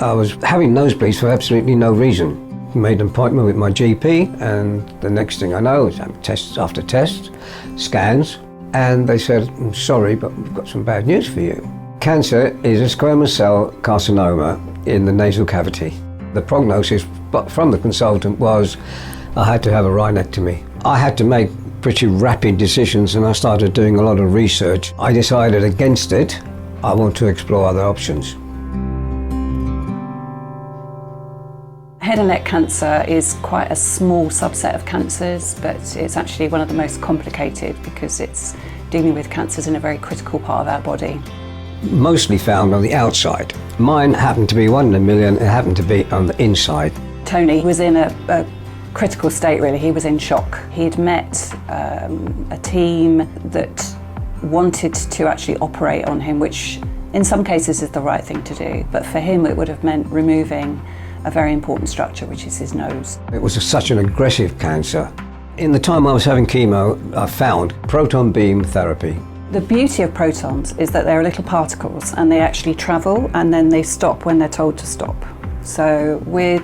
I was having nosebleeds for absolutely no reason. Made an appointment with my GP, and the next thing I know is tests after tests, scans, and they said, "I'm sorry, but we've got some bad news for you. Cancer is a squamous cell carcinoma in the nasal cavity." The prognosis from the consultant was I had to have a rhinectomy. I had to make pretty rapid decisions, and I started doing a lot of research. I decided against it. I want to explore other options. Head and neck cancer is quite a small subset of cancers, but it's actually one of the most complicated because it's dealing with cancers in a very critical part of our body. Mostly found on the outside. Mine happened to be 1 in a million, it happened to be on the inside. Tony was in a critical state really, he was in shock. He'd met a team that wanted to actually operate on him, which in some cases is the right thing to do, but for him it would have meant removing a very important structure, which is his nose. It was such an aggressive cancer. In the time I was having chemo, I found proton beam therapy. The beauty of protons is that they're little particles and they actually travel and then they stop when they're told to stop. So with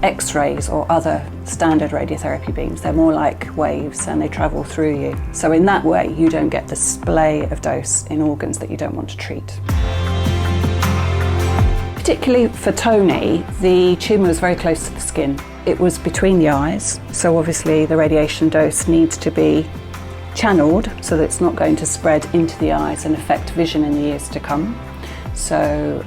X-rays or other standard radiotherapy beams, they're more like waves and they travel through you. So in that way, you don't get the splay of dose in organs that you don't want to treat. Particularly for Tony, the tumour was very close to the skin. It was between the eyes, so obviously the radiation dose needs to be channeled so that it's not going to spread into the eyes and affect vision in the years to come. So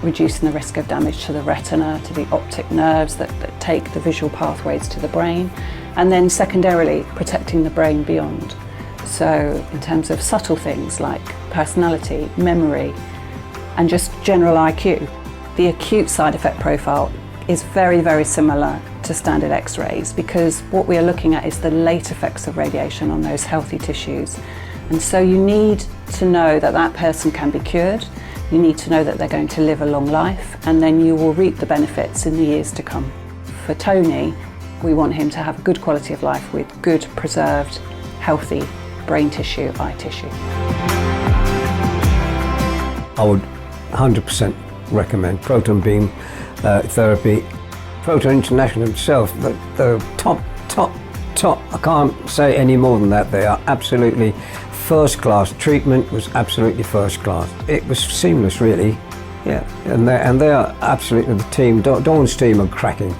reducing the risk of damage to the retina, to the optic nerves that take the visual pathways to the brain, and then secondarily protecting the brain beyond. So in terms of subtle things like personality, memory, and just general IQ. The acute side effect profile is very, very similar to standard X-rays because what we are looking at is the late effects of radiation on those healthy tissues. And so you need to know that that person can be cured, you need to know that they're going to live a long life, and then you will reap the benefits in the years to come. For Tony, we want him to have a good quality of life with good, preserved, healthy brain tissue, eye tissue. I would 100% recommend proton beam therapy. Proton International itself, the top, I can't say any more than that. They are absolutely first class. Treatment was absolutely first class. It was seamless really, yeah. And they are absolutely, the team, Dawn's team are cracking.